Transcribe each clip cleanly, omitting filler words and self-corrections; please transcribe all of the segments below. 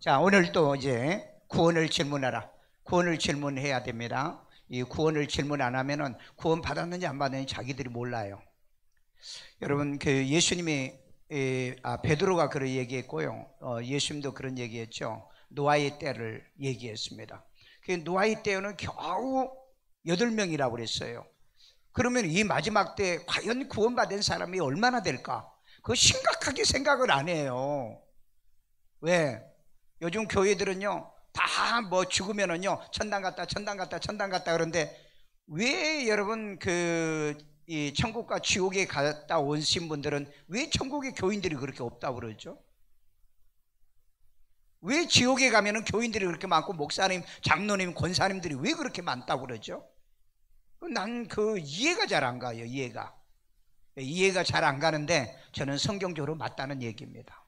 자, 오늘 또 이제 구원을 질문하라. 구원을 질문해야 됩니다. 이 구원을 질문 안 하면은 구원 받았는지 안 받았는지 자기들이 몰라요. 여러분, 그 예수님이 베드로가 그런 얘기했고요. 예수님도 그런 얘기했죠. 노아의 때를 얘기했습니다. 그 노아의 때는 겨우 8명이라고 그랬어요. 그러면 이 마지막 때 과연 구원받은 사람이 얼마나 될까? 그거 심각하게 생각을 안 해요. 왜? 요즘 교회들은요, 다 뭐 죽으면은요, 천당 갔다, 천당 갔다, 천당 갔다 그러는데, 왜 여러분 이 천국과 지옥에 갔다 오신 분들은 왜 천국에 교인들이 그렇게 없다고 그러죠? 왜 지옥에 가면은 교인들이 그렇게 많고 목사님, 장로님, 권사님들이 왜 그렇게 많다고 그러죠? 난 이해가 잘 안 가요. 이해가 잘 안 가는데 저는 성경적으로 맞다는 얘기입니다.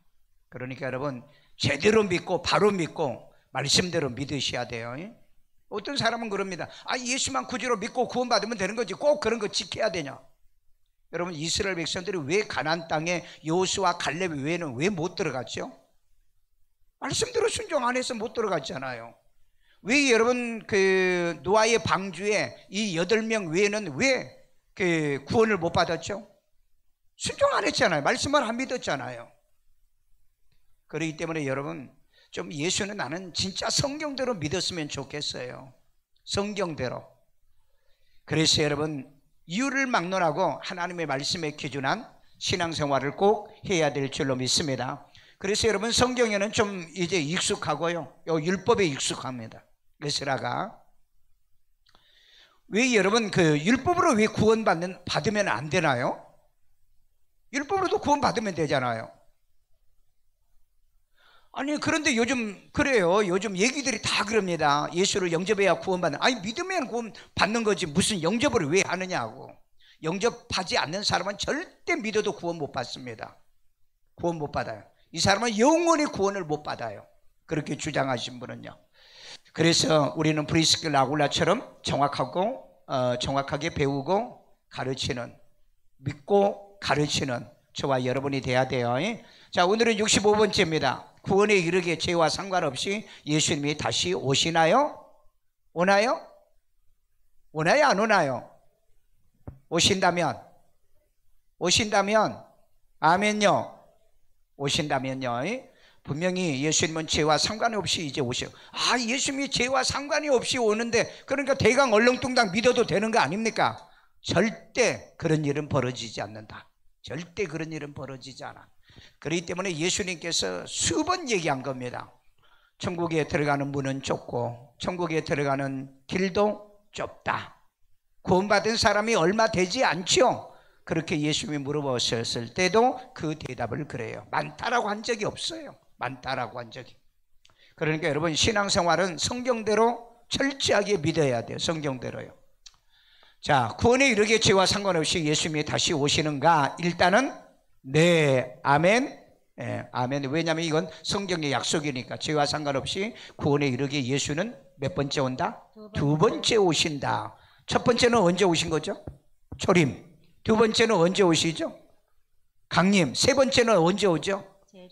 그러니까 여러분, 제대로 믿고 바로 믿고 말씀대로 믿으셔야 돼요. 어떤 사람은 그럽니다. 예수만 구주로 믿고 구원받으면 되는 거지 꼭 그런 거 지켜야 되냐? 여러분, 이스라엘 백성들이 왜 가나안 땅에 여호수아 갈렙 외에는 왜 못 들어갔죠? 말씀대로 순종 안 해서 못 들어갔잖아요. 왜 여러분 노아의 방주에 이 8명 외에는 왜 구원을 못 받았죠? 순종 안 했잖아요. 말씀을 안 믿었잖아요. 그렇기 때문에 여러분, 좀 예수는 나는 진짜 성경대로 믿었으면 좋겠어요. 성경대로. 그래서 여러분, 이유를 막론하고 하나님의 말씀에 기준한 신앙생활을 꼭 해야 될 줄로 믿습니다. 그래서 여러분, 성경에는 좀 이제 익숙하고요, 율법에 익숙합니다. 에스라가 왜 여러분 율법으로 왜 받으면 안 되나요? 율법으로도 구원받으면 되잖아요. 그런데 요즘 그래요. 요즘 얘기들이 다 그럽니다. 예수를 영접해야 구원받는. 믿으면 구원받는 거지 무슨 영접을 왜 하느냐고. 영접하지 않는 사람은 절대 믿어도 구원 못 받습니다. 구원 못 받아요. 이 사람은 영원히 구원을 못 받아요. 그렇게 주장하신 분은요. 그래서 우리는 브리스길 아굴라처럼 정확하게 배우고 가르치는, 믿고 가르치는 저와 여러분이 돼야 돼요. 자, 오늘은 65번째입니다. 구원에 이르게 죄와 상관없이 예수님이 다시 오시나요? 오나요? 오나요? 안 오나요? 오신다면 아멘요. 오신다면요, 분명히 예수님은 죄와 상관이 없이 이제 오셔요. 예수님이 죄와 상관이 없이 오는데 그러니까 대강 얼렁뚱땅 믿어도 되는 거 아닙니까? 절대 그런 일은 벌어지지 않는다. 절대 그런 일은 벌어지지 않아. 그렇기 때문에 예수님께서 수번 얘기한 겁니다. 천국에 들어가는 문은 좁고 천국에 들어가는 길도 좁다. 구원받은 사람이 얼마 되지 않죠? 그렇게 예수님이 물어보셨을 때도 그 대답을 그래요. 많다라고 한 적이 없어요. 많다라고 한 적이. 그러니까 여러분, 신앙생활은 성경대로 철저하게 믿어야 돼요. 성경대로요. 자, 구원에 이르게 죄와 상관없이 예수님이 다시 오시는가? 일단은 네, 아멘. 아멘. 왜냐하면 이건 성경의 약속이니까. 죄와 상관없이 구원에 이르게 예수는 몇 번째 온다? 두 번째 오신다. 첫 번째는 언제 오신 거죠? 초림. 두 번째는 언제 오시죠? 강림. 세 번째는 언제 오죠?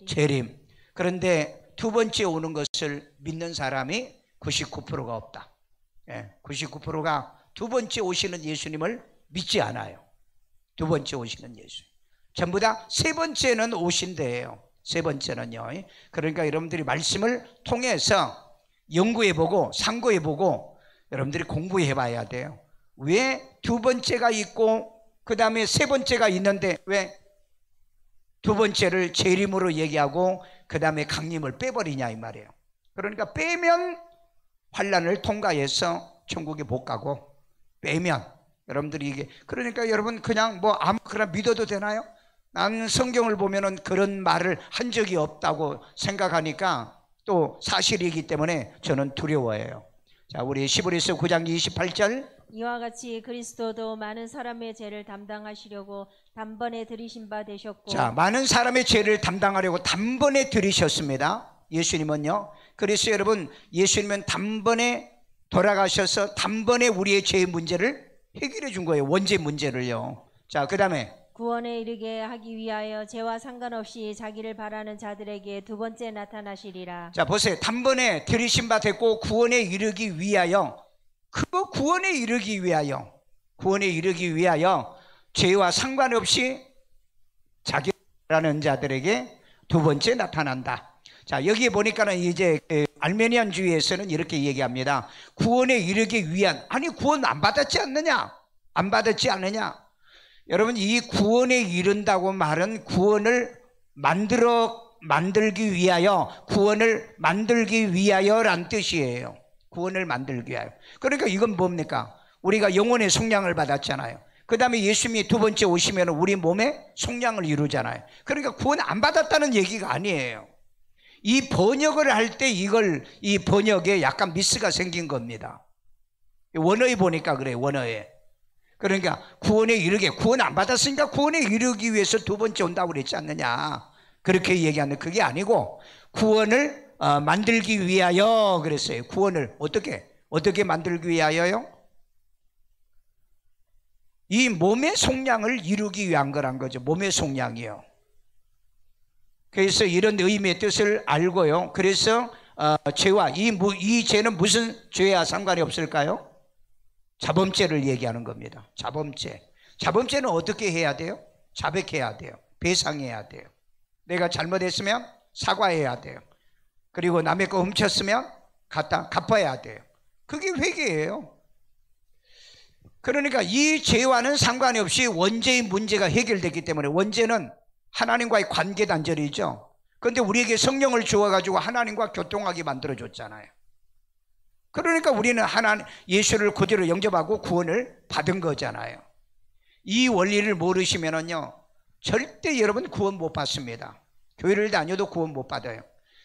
재림. 그런데 두 번째 오는 것을 믿는 사람이 99%가 없다. 99%가 두 번째 오시는 예수님을 믿지 않아요. 두 번째 오시는 예수. 전부 다 세 번째는 오신대요. 세 번째는요. 그러니까 여러분들이 말씀을 통해서 연구해보고 상고해보고 여러분들이 공부해봐야 돼요. 왜 두 번째가 있고 그 다음에 세 번째가 있는데 왜 두 번째를 재림으로 얘기하고 그 다음에 강림을 빼버리냐 이 말이에요. 그러니까 빼면 환난을 통과해서 천국에 못 가고, 빼면 여러분들이 이게, 그러니까 여러분 그냥 뭐 아무거나 믿어도 되나요? 나는 성경을 보면은 그런 말을 한 적이 없다고 생각하니까 또 사실이기 때문에 저는 두려워해요. 자, 우리 히브리서 9장 28절. 이와 같이 그리스도도 많은 사람의 죄를 담당하시려고 단번에 들이신 바 되셨고. 자, 많은 사람의 죄를 담당하려고 단번에 들이셨습니다. 예수님은요. 그래서 여러분, 예수님은 단번에 돌아가셔서 단번에 우리의 죄의 문제를 해결해 준 거예요. 원죄 문제를요. 자, 그 다음에 구원에 이르게 하기 위하여 죄와 상관없이 자기를 바라는 자들에게 두 번째 나타나시리라. 자, 보세요. 단번에 들이신 바 됐고 구원에 이르기 위하여, 그거 구원에 이르기 위하여, 구원에 이르기 위하여 죄와 상관없이 자기를 바라는 자들에게 두 번째 나타난다. 자, 여기에 보니까는 이제 알메니안주의에서는 이렇게 얘기합니다. 구원에 이르기 위한, 아니 구원 안 받았지 않느냐? 안 받았지 않느냐? 여러분, 이 구원에 이른다고 말은 구원을 만들기 위하여, 구원을 만들기 위하여란 뜻이에요. 구원을 만들기 위하여. 그러니까 이건 뭡니까? 우리가 영혼의 속량을 받았잖아요. 그 다음에 예수님이 두 번째 오시면 우리 몸에 속량을 이루잖아요. 그러니까 구원 안 받았다는 얘기가 아니에요. 이 번역을 할 때 이 번역에 약간 미스가 생긴 겁니다. 원어에 보니까 그래요, 원어에. 그러니까 구원에 이르게, 구원 안 받았으니까 구원에 이르기 위해서 두 번째 온다고 그랬지 않느냐, 그렇게 얘기하는, 그게 아니고 구원을 만들기 위하여 그랬어요. 구원을 어떻게 만들기 위하여요? 이 몸의 속량을 이루기 위한 거란 거죠. 몸의 속량이요. 그래서 이런 의미의 뜻을 알고요. 그래서 죄와 이 죄는 무슨 죄와 상관이 없을까요? 자범죄를 얘기하는 겁니다. 자범죄는 어떻게 해야 돼요? 자백해야 돼요. 배상해야 돼요. 내가 잘못했으면 사과해야 돼요. 그리고 남의 거 훔쳤으면 갖다 갚아야 돼요. 그게 회개예요. 그러니까 이 죄와는 상관이 없이 원죄의 문제가 해결됐기 때문에, 원죄는 하나님과의 관계 단절이죠. 그런데 우리에게 성령을 주어가지고 하나님과 교통하게 만들어줬잖아요. 그러니까 우리는 예수를 그대로 영접하고 구원을 받은 거잖아요. 이 원리를 모르시면은요, 절대 여러분 구원 못 받습니다. 교회를 다녀도 구원 못 받아요.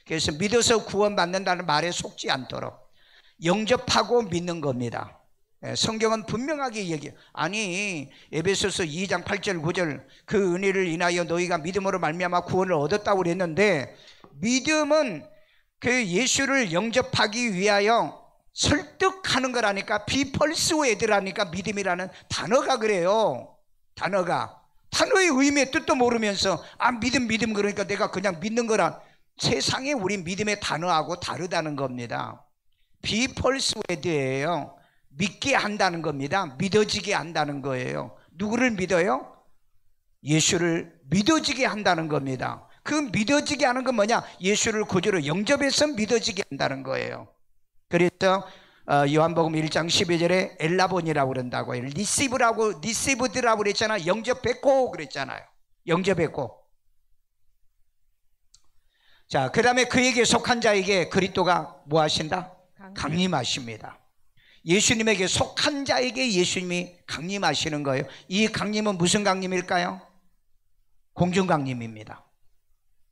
그래서 믿어서 구원 받는다는 말에 속지 않도록 영접하고 믿는 겁니다. 성경은 분명하게 얘기해요. 아니, 에베소서 2장 8절 9절 그 은혜를 인하여 너희가 믿음으로 말미암아 구원을 얻었다고 그랬는데, 믿음은 그 예수를 영접하기 위하여 설득하는 거라니까, 비펄스웨드라니까. 믿음이라는 단어가 그래요. 단어의 의미의 뜻도 모르면서 믿음 그러니까 내가 그냥 믿는 거란, 세상에 우리 믿음의 단어하고 다르다는 겁니다. 비펄스웨드예요. 믿게 한다는 겁니다. 믿어지게 한다는 거예요. 누구를 믿어요? 예수를 믿어지게 한다는 겁니다. 그 믿어지게 하는 건 뭐냐? 예수를 구주로 영접해서 믿어지게 한다는 거예요. 그래서 요한복음 1장 12절에 엘라본이라고 그런다고 해요. 리시브드라고 그랬잖아요. 영접했고 그랬잖아요. 영접했고. 자, 그 다음에 그에게 속한 자에게 그리스도가 뭐 하신다? 강림하십니다. 예수님에게 속한 자에게 예수님이 강림하시는 거예요. 이 강림은 무슨 강림일까요? 공중 강림입니다.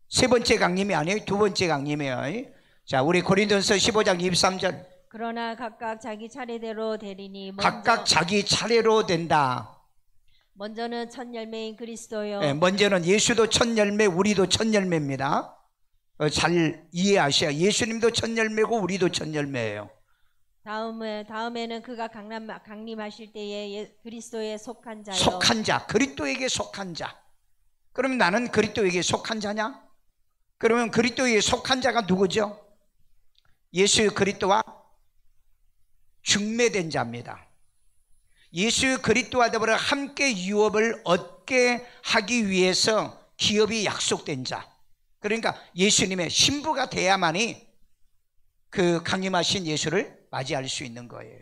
세 번째 강림이 아니에요. 두 번째 강림이에요. 자, 우리 고린도전서 15장 23절. 그러나 각각 자기 차례대로 되리니, 각각 자기 차례로 된다. 먼저는 첫 열매인 그리스도요. 네, 먼저는 예수도 첫 열매, 우리도 첫 열매입니다. 잘 이해하셔야. 예수님도 첫 열매고 우리도 첫 열매예요. 다음에는 그가 강림하실 때에 그리스도에 속한 자요. 속한 자, 그리스도에게 속한 자. 그러면 나는 그리스도에게 속한 자냐? 그러면 그리스도에게 속한 자가 누구죠? 예수 그리스도와 중매된 자입니다. 예수 그리스도와 더불어 함께 유업을 얻게 하기 위해서 기업이 약속된 자. 그러니까 예수님의 신부가 돼야만이 그 강림하신 예수를 맞이할 수 있는 거예요.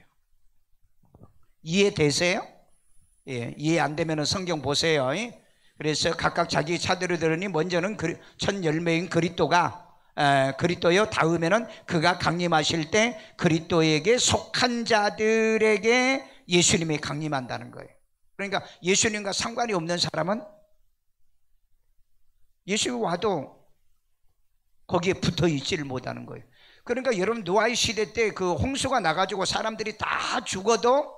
이해되세요? 예, 이해 안 되면 성경 보세요. 그래서 각각 자기 차례로 들으니 먼저는 첫 열매인 그리스도요. 다음에는 그가 강림하실 때 그리스도에게 속한 자들에게 예수님이 강림한다는 거예요. 그러니까 예수님과 상관이 없는 사람은 예수가 와도 거기에 붙어 있지를 못하는 거예요. 그러니까 여러분, 노아의 시대 때 그 홍수가 나가지고 사람들이 다 죽어도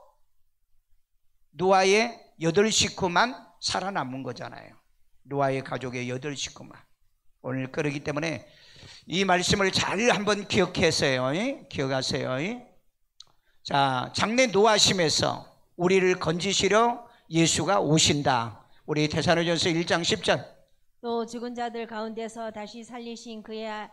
노아의 8식구만 살아남은 거잖아요. 노아의 가족의 8식구만. 오늘 그러기 때문에 이 말씀을 잘 한번 기억하세요. 자, 장래 노아심에서 우리를 건지시려 예수가 오신다. 우리 데살로니가전서 1장 10절. 또 죽은 자들 가운데서 다시 살리신 그의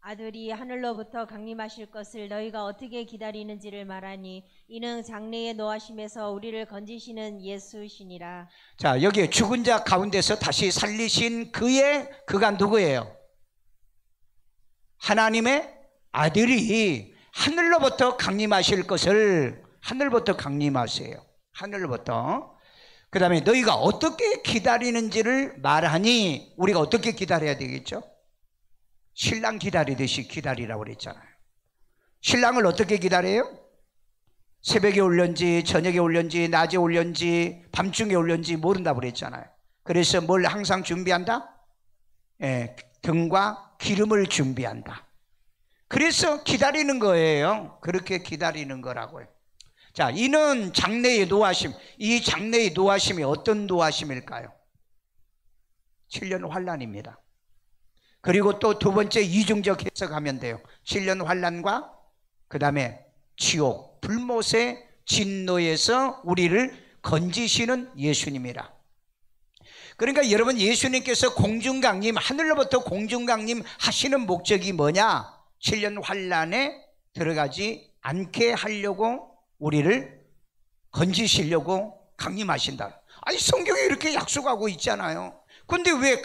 아들이 하늘로부터 강림하실 것을 너희가 어떻게 기다리는지를 말하니 이는 장래의 노하심에서 우리를 건지시는 예수시니라. 자, 여기 죽은 자 가운데서 다시 살리신 그가 누구예요? 하나님의 아들이 하늘로부터 강림하실 것을, 하늘부터 강림하세요. 하늘로부터. 그 다음에 너희가 어떻게 기다리는지를 말하니, 우리가 어떻게 기다려야 되겠죠? 신랑 기다리듯이 기다리라고 그랬잖아요. 신랑을 어떻게 기다려요? 새벽에 올련지, 저녁에 올련지, 낮에 올련지, 밤중에 올련지 모른다고 그랬잖아요. 그래서 뭘 항상 준비한다? 등과 기름을 준비한다. 그래서 기다리는 거예요. 그렇게 기다리는 거라고요. 자, 이는 장래의 노하심. 이 장래의 노하심이 어떤 노하심일까요? 7년 환란입니다. 그리고 또 두 번째 이중적 해석하면 돼요. 7년 환란과 그 다음에 지옥, 불못의 진노에서 우리를 건지시는 예수님이라. 그러니까 여러분, 예수님께서 공중강림, 하늘로부터 공중강림 하시는 목적이 뭐냐? 7년 환란에 들어가지 않게 하려고 우리를 건지시려고 강림하신다. 아니, 성경에 이렇게 약속하고 있잖아요. 근데 왜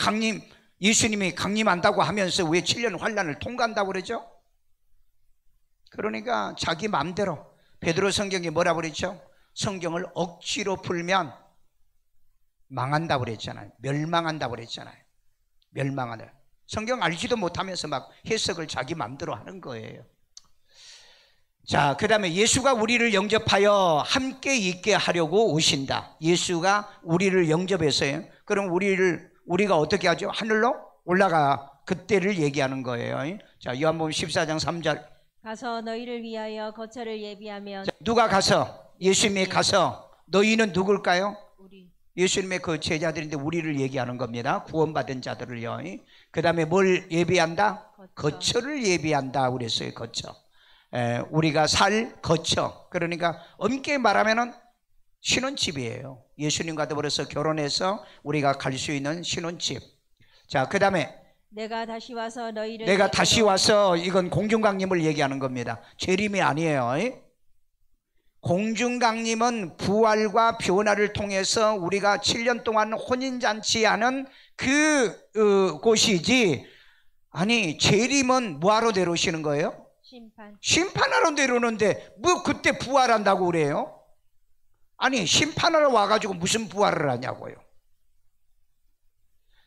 예수님이 강림한다고 하면서 왜 7년 환란을 통과한다고 그러죠? 그러니까 자기 마음대로, 베드로 성경이 뭐라고 그랬죠? 성경을 억지로 풀면 망한다고 그랬잖아요. 멸망한다고 그랬잖아요. 멸망한다. 성경 알지도 못하면서 막 해석을 자기 마음대로 하는 거예요. 자, 그 다음에 예수가 우리를 영접하여 함께 있게 하려고 오신다. 예수가 우리를 영접해서요. 그럼 우리가 어떻게 하죠? 하늘로 올라가, 그때를 얘기하는 거예요. 자, 요한복음 14장 3절. 가서 너희를 위하여 거처를 예비하면. 자, 누가 가서? 예수님이 가서. 너희는 누굴까요? 우리. 예수님의 그 제자들인데 우리를 얘기하는 겁니다. 구원받은 자들을요. 그 다음에 뭘 예비한다? 거처를 예비한다 그랬어요. 거처. 우리가 살 거처. 그러니까 엄게 말하면은 신혼집이에요. 예수님과 더불어서 결혼해서 우리가 갈 수 있는 신혼집. 자, 그 다음에 내가 다시 와서 이건 공중강림을 얘기하는 겁니다. 재림이 아니에요. 공중강림은 부활과 변화를 통해서 우리가 7년 동안 혼인잔치하는 곳이지. 아니, 재림은 뭐하러 내려오시는 거예요? 심판하러 내려오는데 뭐 그때 부활한다고 그래요? 아니, 심판하러 와가지고 무슨 부활을 하냐고요.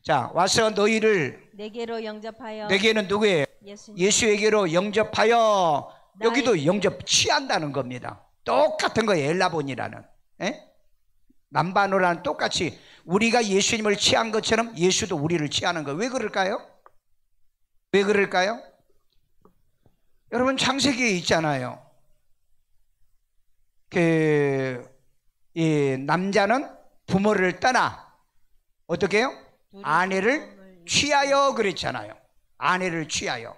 자, 와서 너희를 내게로 영접하여. 내게는 누구예요? 예수에게로 영접하여. 여기도 영접 취한다는 겁니다. 똑같은 거예요. 엘라본이라는. 남바노라는 똑같이 우리가 예수님을 취한 것처럼 예수도 우리를 취하는 거예요. 왜 그럴까요? 왜 그럴까요? 여러분, 창세기에 있잖아요. 이 남자는 부모를 떠나 어떻게 해요? 아내를 취하여 그랬잖아요. 아내를 취하여.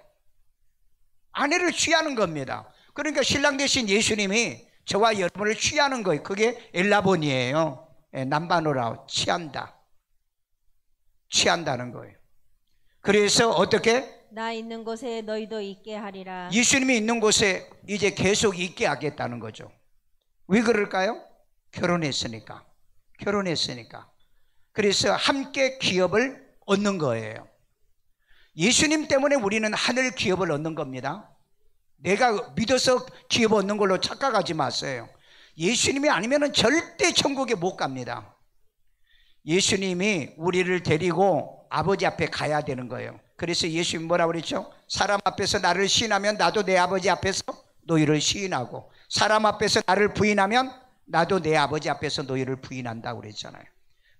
아내를 취하는 겁니다. 그러니까 신랑 대신 예수님이 저와 여러분을 취하는 거예요. 그게 엘라본이에요. 남바노라, 취한다. 취한다는 거예요. 그래서 어떻게? 나 있는 곳에 너희도 있게 하리라. 예수님이 있는 곳에 이제 계속 있게 하겠다는 거죠. 왜 그럴까요? 결혼했으니까. 그래서 함께 기업을 얻는 거예요. 예수님 때문에 우리는 하늘 기업을 얻는 겁니다. 내가 믿어서 기업 얻는 걸로 착각하지 마세요. 예수님이 아니면 절대 천국에 못 갑니다. 예수님이 우리를 데리고 아버지 앞에 가야 되는 거예요. 그래서 예수님이 뭐라고 그랬죠? 사람 앞에서 나를 시인하면 나도 내 아버지 앞에서 너희를 시인하고, 사람 앞에서 나를 부인하면 나도 내 아버지 앞에서 너희를 부인한다고 그랬잖아요.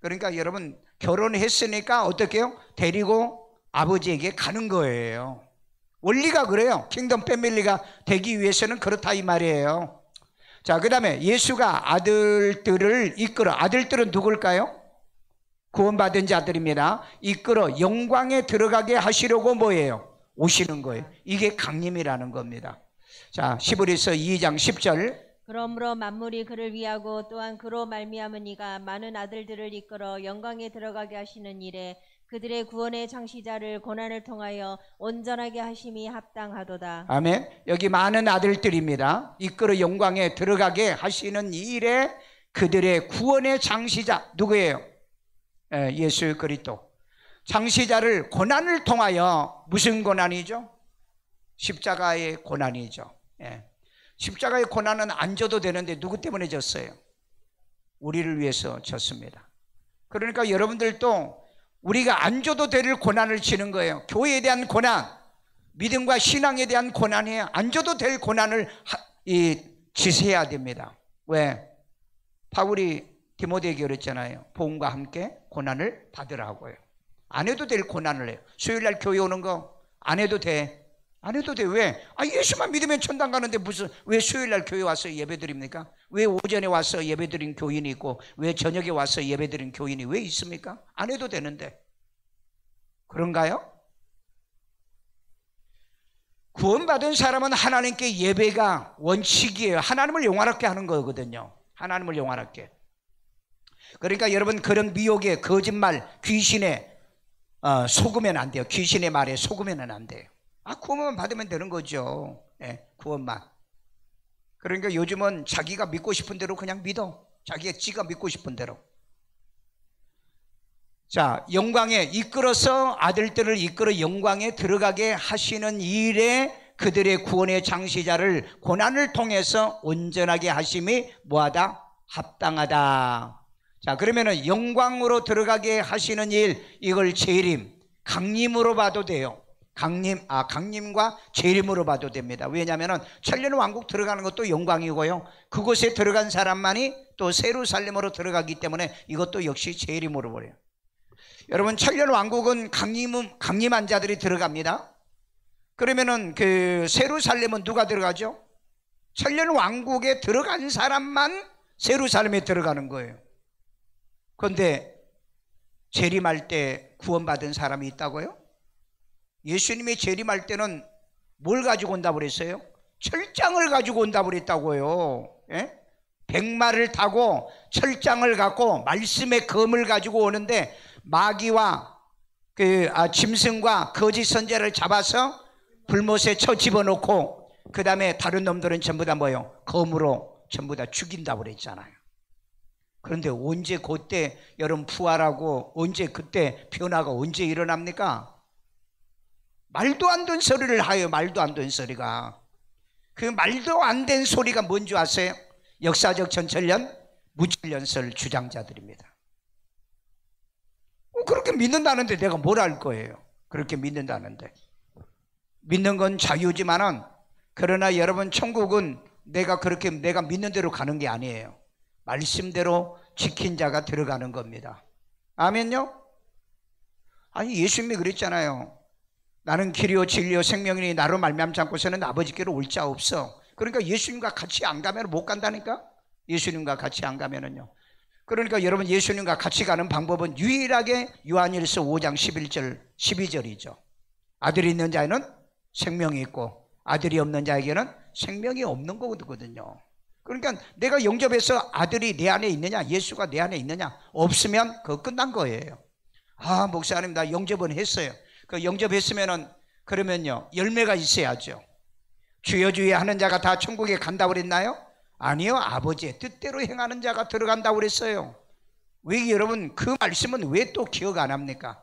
그러니까 여러분, 결혼했으니까 어떻게 해요? 데리고 아버지에게 가는 거예요. 원리가 그래요. 킹덤 패밀리가 되기 위해서는 그렇다 이 말이에요. 자, 그 다음에 예수가 아들들을 이끌어. 아들들은 누굴까요? 구원받은 자들입니다. 이끌어 영광에 들어가게 하시려고 뭐예요? 오시는 거예요. 이게 강림이라는 겁니다. 자, 히브리서 2장 10절. 그러므로 만물이 그를 위하고 또한 그로 말미암은 이가 많은 아들들을 이끌어 영광에 들어가게 하시는 일에 그들의 구원의 창시자를 고난을 통하여 온전하게 하심이 합당하도다. 아멘. 여기 많은 아들들입니다. 이끌어 영광에 들어가게 하시는 이 일에 그들의 구원의 창시자 누구예요? 예수 그리스도. 창시자를 고난을 통하여, 무슨 고난이죠? 십자가의 고난이죠. 십자가의 고난은 안 져도 되는데 누구 때문에 졌어요? 우리를 위해서 졌습니다. 그러니까 여러분들도 우리가 안 져도 될 고난을 치는 거예요. 교회에 대한 고난, 믿음과 신앙에 대한 고난이에요. 안 져도 될 고난을 지세야 됩니다. 왜? 바울이 디모데에게 그랬잖아요. 복음과 함께 고난을 받으라고요. 안 해도 될 고난을 해요. 수요일날 교회 오는 거 안 해도 돼. 안 해도 돼. 왜? 예수만 믿으면 천당 가는데 왜 수요일날 교회 와서 예배 드립니까? 왜 오전에 와서 예배 드린 교인이 있고 왜 저녁에 와서 예배 드린 교인이 왜 있습니까? 안 해도 되는데. 그런가요? 구원받은 사람은 하나님께 예배가 원칙이에요. 하나님을 영화롭게 하는 거거든요. 하나님을 영화롭게. 그러니까 여러분, 그런 미혹에, 거짓말, 귀신에 속으면 안 돼요. 귀신의 말에 속으면 안 돼요. 구원만 받으면 되는 거죠. 구원만. 그러니까 요즘은 자기가 믿고 싶은 대로 그냥 믿어. 지가 믿고 싶은 대로. 자, 영광에 이끌어서, 아들들을 이끌어 영광에 들어가게 하시는 일에 그들의 구원의 창시자를 고난을 통해서 온전하게 하심이 뭐하다? 합당하다. 자, 그러면은 영광으로 들어가게 하시는 일, 이걸 재림, 강림으로 봐도 돼요. 강림과 재림으로 봐도 됩니다. 왜냐하면 천년 왕국 들어가는 것도 영광이고요, 그곳에 들어간 사람만이 또 세루살렘으로 들어가기 때문에 이것도 역시 재림으로 보래요. 여러분, 천년 왕국은 강림한 자들이 들어갑니다. 그러면은 그 세루살렘은 누가 들어가죠? 천년 왕국에 들어간 사람만 세루살렘에 들어가는 거예요. 그런데 재림할 때 구원받은 사람이 있다고요? 예수님이 재림할 때는 뭘 가지고 온다고 그랬어요? 철장을 가지고 온다고 그랬다고요. 백마를 타고 철장을 갖고 말씀의 검을 가지고 오는데, 마귀와 짐승과 거짓 선지자를 잡아서 불못에 쳐 집어넣고, 그 다음에 다른 놈들은 전부 다 뭐요? 검으로 전부 다 죽인다고 그랬잖아요. 그런데 언제 그때 여러분 부활하고 언제 그때 변화가 언제 일어납니까? 말도 안 되는 소리를 하여. 말도 안 되는 소리가. 그 말도 안 되는 소리가 뭔지 아세요? 역사적 전천년 무천년설 주장자들입니다. 그렇게 믿는다는데 내가 뭘 할 거예요? 그렇게 믿는다는데. 믿는 건 자유지만은, 그러나 여러분, 천국은 내가 믿는 대로 가는 게 아니에요. 말씀대로 지킨 자가 들어가는 겁니다. 아멘요? 예수님이 그랬잖아요. 나는 길이요 진리요 생명이니 나로 말미암지 않고서는 아버지께로 올 자 없어. 그러니까 예수님과 같이 안 가면 못 간다니까. 예수님과 같이 안 가면은요. 그러니까 여러분, 예수님과 같이 가는 방법은 유일하게 요한일서 5장 11절 12절이죠. 아들이 있는 자에는 생명이 있고 아들이 없는 자에게는 생명이 없는 거거든요. 그러니까 내가 영접해서 아들이 내 안에 있느냐, 예수가 내 안에 있느냐, 없으면 그거 끝난 거예요. 목사님 나 영접은 했어요. 그 영접했으면은 그러면요 열매가 있어야죠. 주여 주여 하는 자가 다 천국에 간다고 그랬나요? 아니요, 아버지의 뜻대로 행하는 자가 들어간다고 그랬어요. 왜 여러분, 그 말씀은 왜 또 기억 안 합니까?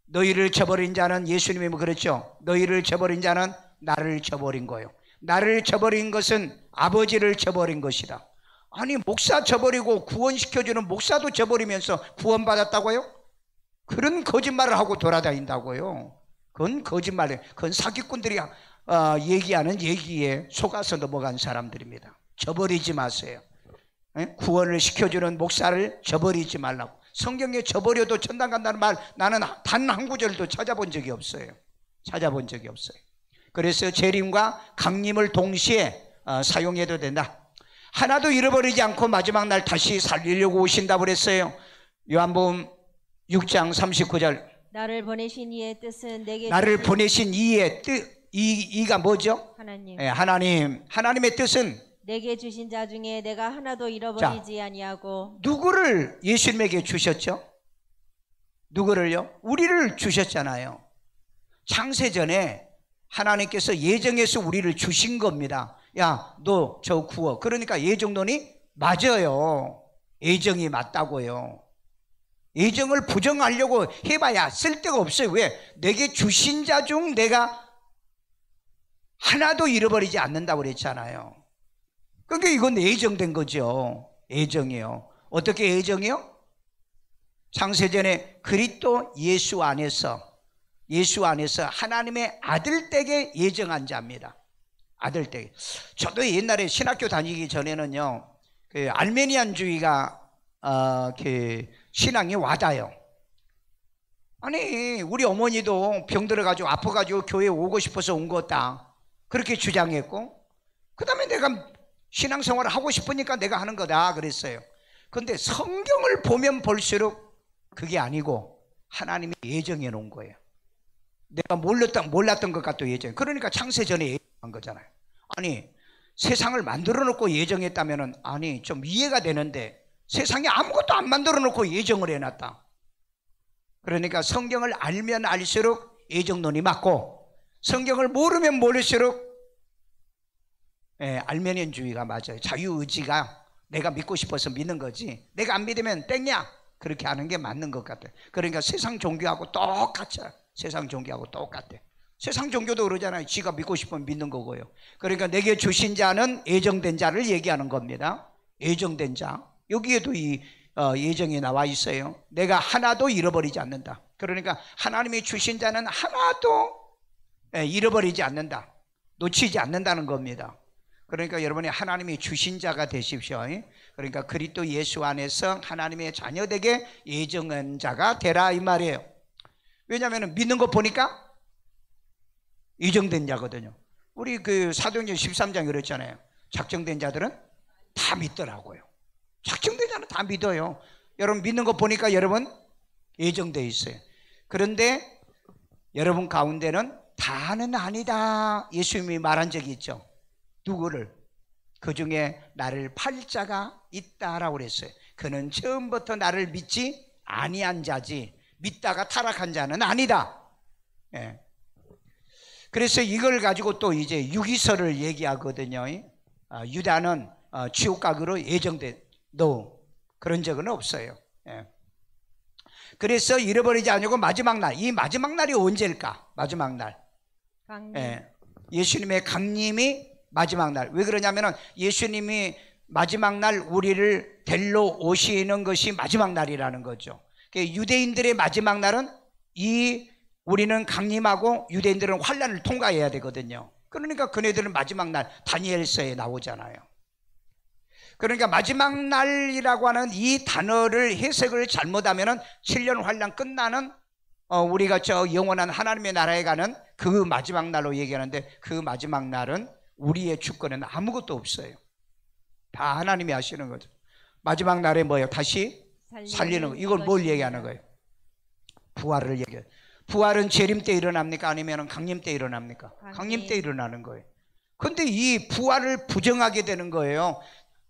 너희를 저버린 자는, 예수님이 그랬죠. 너희를 저버린 자는 나를 저버린 거예요. 나를 저버린 것은 아버지를 저버린 것이다. 목사 저버리고 구원시켜주는 목사도 저버리면서 구원받았다고요? 그런 거짓말을 하고 돌아다닌다고요. 그건 거짓말이에요. 그건 사기꾼들이 얘기하는 얘기에 속아서 넘어간 사람들입니다. 저버리지 마세요. 구원을 시켜주는 목사를 저버리지 말라고. 성경에 저버려도 천당 간다는 말 나는 단 한 구절도 찾아본 적이 없어요. 그래서 재림과 강림을 동시에 사용해도 된다. 하나도 잃어버리지 않고 마지막 날 다시 살리려고 오신다고 그랬어요. 요한복음 6장 39절. 나를 보내신 이의 뜻은 내게, 나를 보내신 이의 뜻, 이가 뭐죠? 하나님. 하나님의 뜻은 내게 주신 자 중에 내가 하나도 잃어버리지 아니하고. 누구를 예수님에게 주셨죠? 누구를요? 우리를 주셨잖아요. 창세전에 하나님께서 예정해서 우리를 주신 겁니다. 야, 너 저 구워. 그러니까 예정론이 맞아요. 예정이 맞다고요. 예정을 부정하려고 해봐야 쓸데가 없어요. 왜? 내게 주신 자 중 내가 하나도 잃어버리지 않는다고 그랬잖아요. 그러니까 이건 예정된 거죠. 예정이요. 어떻게 예정이요? 창세전에 그리스도 예수 안에서 하나님의 아들댁에 예정한 자입니다. 아들댁. 저도 옛날에 신학교 다니기 전에는요, 그 알메니안주의가 그 신앙이 와닿아요. 아니, 우리 어머니도 병들어가지고 아파가지고 교회 오고 싶어서 온 거다, 그렇게 주장했고, 그 다음에 내가 신앙생활을 하고 싶으니까 내가 하는 거다 그랬어요. 그런데 성경을 보면 볼수록 그게 아니고 하나님이 예정해 놓은 거예요. 내가 몰랐던 것 같도 예정. 그러니까 창세전에 예정한 거잖아요. 아니, 세상을 만들어 놓고 예정했다면은, 아니, 좀 이해가 되는데 세상에 아무것도 안 만들어 놓고 예정을 해놨다. 그러니까 성경을 알면 알수록 예정론이 맞고, 성경을 모르면 모를수록 알메니안주의가 맞아요. 자유의지가 내가 믿고 싶어서 믿는 거지, 내가 안 믿으면 땡이야, 그렇게 하는 게 맞는 것 같아요. 그러니까 세상 종교하고 똑같아요. 세상 종교하고 똑같아. 세상 종교도 그러잖아요. 지가 믿고 싶으면 믿는 거고요. 그러니까 내게 주신 자는 예정된 자를 얘기하는 겁니다. 예정된 자. 여기에도 이 예정이 나와 있어요. 내가 하나도 잃어버리지 않는다. 그러니까 하나님이 주신 자는 하나도 잃어버리지 않는다. 놓치지 않는다는 겁니다. 그러니까 여러분이 하나님이 주신 자가 되십시오. 그러니까 그리스도 예수 안에서 하나님의 자녀되게 예정한 자가 되라, 이 말이에요. 왜냐하면 믿는 거 보니까 예정된 자거든요. 우리 그 사도행전 13장 그랬잖아요. 작정된 자들은 다 믿더라고요. 작정된 자는 다 믿어요. 여러분 믿는 거 보니까 여러분 예정되어 있어요. 그런데 여러분 가운데는 다는 아니다, 예수님이 말한 적이 있죠. 누구를? 그 중에 나를 팔 자가 있다라고 그랬어요. 그는 처음부터 나를 믿지 아니한 자지 믿다가 타락한 자는 아니다. 예. 그래서 이걸 가지고 또 이제 유기설을 얘기하거든요. 유다는 지옥각으로 예정된, 그런 적은 없어요. 예. 그래서 잃어버리지 않으려고 마지막 날, 이 마지막 날이 언제일까? 마지막 날, 예수님의 강림이 마지막 날. 왜 그러냐면은 예수님이 마지막 날 우리를 데리러 오시는 것이 마지막 날이라는 거죠. 유대인들의 마지막 날은 우리는 강림하고 유대인들은 환란을 통과해야 되거든요. 그러니까 그네들은 마지막 날 다니엘서에 나오잖아요. 그러니까 마지막 날이라고 하는 이 단어를 해석을 잘못하면은 7년 환란 끝나는 우리가 저 영원한 하나님의 나라에 가는 그 마지막 날로 얘기하는데, 그 마지막 날은 우리의 주권에는 아무것도 없어요. 다 하나님이 하시는 거죠. 마지막 날에 뭐예요? 다시 살리는 거. 이걸 뭘 얘기하는 거예요? 부활을 얘기해요. 부활은 재림 때 일어납니까? 아니면 강림 때 일어납니까? 강림 때 일어나는 거예요. 그런데 이 부활을 부정하게 되는 거예요.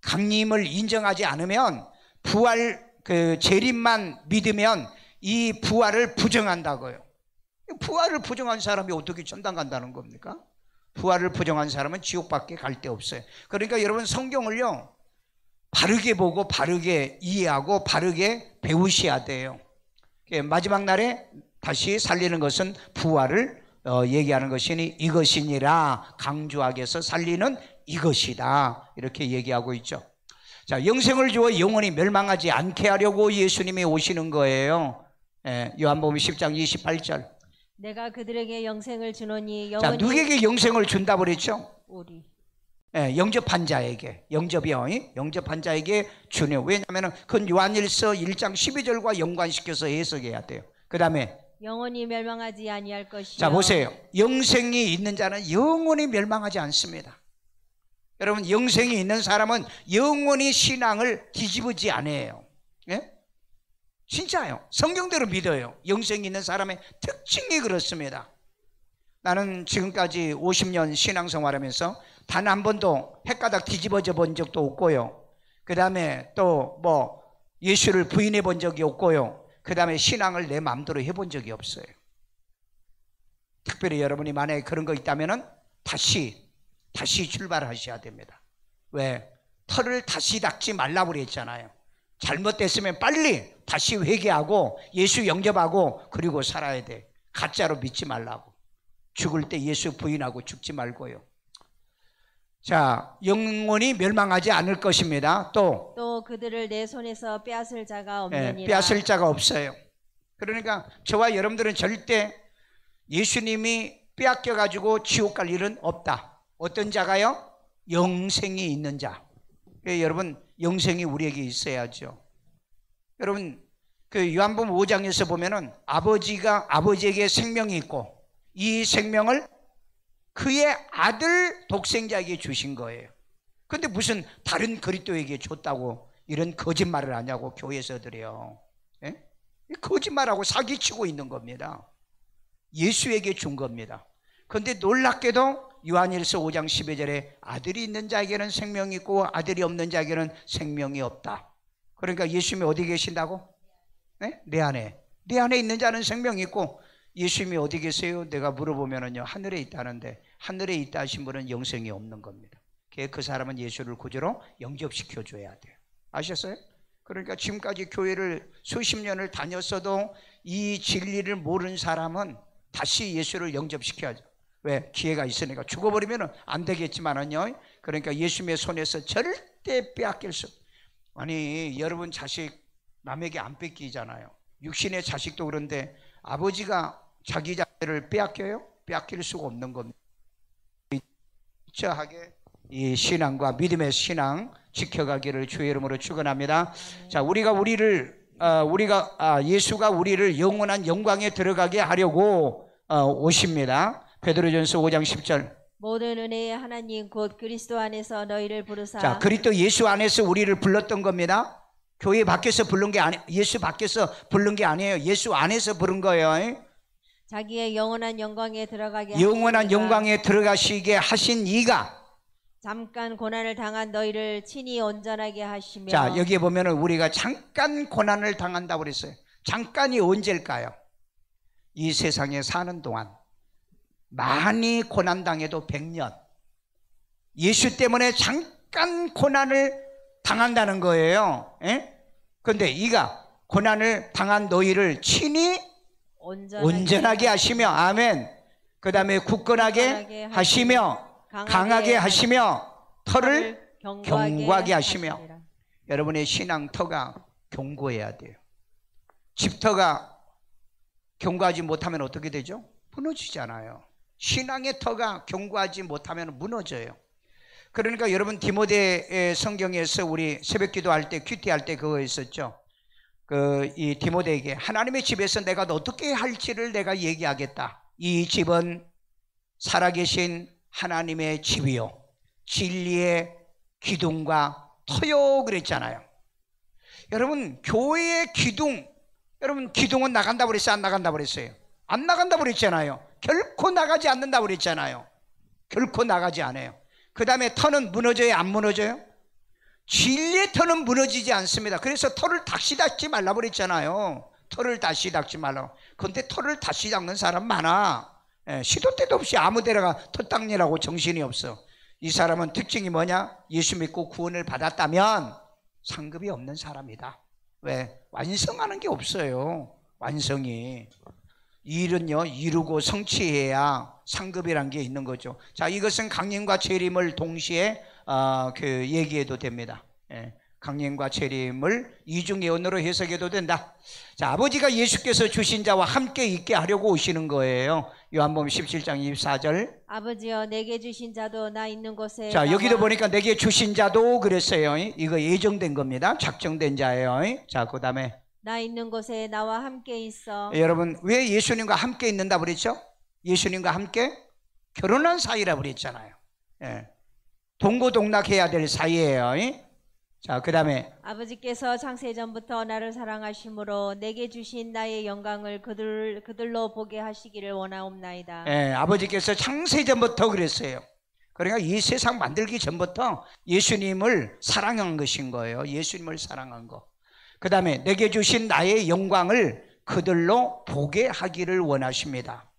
강림을 인정하지 않으면, 부활 그 재림만 믿으면 이 부활을 부정한다고요. 부활을 부정한 사람이 어떻게 천당 간다는 겁니까? 부활을 부정한 사람은 지옥밖에 갈 데 없어요. 그러니까 여러분 성경을요 바르게 보고 바르게 이해하고 바르게 배우셔야 돼요. 마지막 날에 다시 살리는 것은 부활을 얘기하는 것이니 이것이니라, 강조하게 해서 살리는 이것이다, 이렇게 얘기하고 있죠. 자, 영생을 주어 영원히 멸망하지 않게 하려고 예수님이 오시는 거예요. 요한복음 10장 28절. 내가 그들에게 영생을 주노니 자, 누구에게 영생을 준다고 그랬죠? 우리. 영접한 자에게, 영접한 자에게 주네요. 왜냐하면 그건 요한일서 1장 12절과 연관시켜서 해석해야 돼요. 그 다음에 영원히 멸망하지 아니할 것이요. 자, 보세요. 영생이 있는 자는 영원히 멸망하지 않습니다. 여러분, 영생이 있는 사람은 영원히 신앙을 뒤집지 않아요. 예? 진짜요. 성경대로 믿어요. 영생이 있는 사람의 특징이 그렇습니다. 나는 지금까지 50년 신앙생활하면서 단 한 번도 헷가닥 뒤집어져 본 적도 없고요. 그 다음에 또 뭐 예수를 부인해 본 적이 없고요. 그 다음에 신앙을 내 마음대로 해본 적이 없어요. 특별히 여러분이 만약에 그런 거 있다면은 다시 출발하셔야 됩니다. 왜? 털을 다시 닦지 말라고 그랬잖아요. 잘못됐으면 빨리 다시 회개하고 예수 영접하고 그리고 살아야 돼. 가짜로 믿지 말라고. 죽을 때 예수 부인하고 죽지 말고요. 자, 영원히 멸망하지 않을 것입니다. 또 그들을 내 손에서 빼앗을 자가 없느니라. 빼앗을 자가 없어요. 그러니까 저와 여러분들은 절대 예수님이 빼앗겨 가지고 지옥 갈 일은 없다. 어떤 자가요? 영생이 있는 자. 여러분 영생이 우리에게 있어야죠. 여러분 그 요한복음 5장에서 보면은 아버지에게 생명이 있고 이 생명을 그의 아들 독생자에게 주신 거예요. 근데 무슨 다른 그리스도에게 줬다고 이런 거짓말을 하냐고 교회에서들이요. 예? 거짓말하고 사기치고 있는 겁니다. 예수에게 준 겁니다. 그런데 놀랍게도 요한일서 5장 12절에 아들이 있는 자에게는 생명이 있고 아들이 없는 자에게는 생명이 없다. 그러니까 예수님이 어디 계신다고? 네? 내 안에 있는 자는 생명이 있고 예수님이 어디 계세요? 내가 물어보면은요 하늘에 있다는데 하늘에 있다 하신 분은 영생이 없는 겁니다. 그 사람은 예수를 구주로 영접시켜 줘야 돼요. 아셨어요? 그러니까 지금까지 교회를 수십 년을 다녔어도 이 진리를 모르는 사람은 다시 예수를 영접시켜야죠. 왜? 기회가 있으니까. 죽어버리면 안 되겠지만은요. 그러니까 예수님의 손에서 절대 빼앗길 수. 아니 여러분 자식 남에게 안 뺏기잖아요. 육신의 자식도 그런데 아버지가 자기 자녀를 빼앗겨요? 빼앗길 수가 없는 겁니다. 철저하게 이 신앙과 믿음의 신앙 지켜가기를 주의 이름으로 축원합니다. 자, 예수가 우리를 영원한 영광에 들어가게 하려고 오십니다. 베드로전서 5장 10절. 모든 은혜의 하나님 곧 그리스도 안에서 너희를 부르사. 자, 그리스도 예수 안에서 우리를 불렀던 겁니다. 교회 밖에서 부른 게 예수 밖에서 부른 게 아니에요. 예수 안에서 부른 거예요. 자기의 영원한 영광에 들어가게 영원한 영광에 들어가시게 하신 이가 잠깐 고난을 당한 너희를 친히 온전하게 하시며. 자, 여기에 보면은 우리가 잠깐 고난을 당한다고 그랬어요. 잠깐이 언제일까요? 이 세상에 사는 동안 많이 고난 당해도 100년. 예수 때문에 잠깐 고난을 당한다는 거예요. 그런데 이가 고난을 당한 너희를 친히 온전하게 하시며, 아멘. 그 다음에 굳건하게 하시며 강하게 하시며 터를 견고하게 하시며. 여러분의 신앙 터가 견고해야 돼요. 집터가 견고하지 못하면 어떻게 되죠? 무너지잖아요. 신앙의 터가 견고하지 못하면 무너져요. 그러니까 여러분 디모데 성경에서 우리 새벽기도 할 때 큐티할 때 그거 있었죠. 이 디모데에게 하나님의 집에서 내가 어떻게 할지를 내가 얘기하겠다. 이 집은 살아계신 하나님의 집이요 진리의 기둥과 터요 그랬잖아요. 여러분 교회의 기둥, 여러분 기둥은 나간다고 그랬어요? 안 나간다고 그랬어요? 안 나간다고 그랬잖아요. 결코 나가지 않는다고 그랬잖아요. 결코 나가지 않아요. 그 다음에 터는 무너져요? 안 무너져요? 진리의 터는 무너지지 않습니다. 그래서 터를 다시 닦지 말라고 그랬잖아요. 터를 다시 닦지 말라고. 그런데 터를 다시 닦는 사람 많아. 시도 때도 없이 아무 데다가 터 닦느라고 정신이 없어. 이 사람은 특징이 뭐냐? 예수 믿고 구원을 받았다면 상급이 없는 사람이다. 왜? 완성하는 게 없어요. 완성이. 일은요 이루고 성취해야 상급이란 게 있는 거죠. 자, 이것은 강림과 재림을 동시에 얘기해도 됩니다. 강림과 재림을 이중예언으로 해석해도 된다. 자, 아버지가 예수께서 주신 자와 함께 있게 하려고 오시는 거예요. 요한복음 17장 24절. 아버지여 내게 주신 자도 나 있는 곳에. 자, 여기도 보니까 내게 주신 자도 그랬어요. 이거 예정된 겁니다. 작정된 자예요. 자, 그 다음에 나 있는 곳에 나와 함께 있어. 여러분 왜 예수님과 함께 있는다 그랬죠? 예수님과 함께 결혼한 사이라고 그랬잖아요. 동고동락해야 될 사이예요. 자, 그 다음에 아버지께서 창세전부터 나를 사랑하심으로 내게 주신 나의 영광을 그들로 보게 하시기를 원하옵나이다. 아버지께서 창세전부터 그랬어요. 그러니까 이 세상 만들기 전부터 예수님을 사랑한 것인 거예요. 예수님을 사랑한 거. 그 다음에 내게 주신 나의 영광을 그들로 보게 하기를 원하십니다.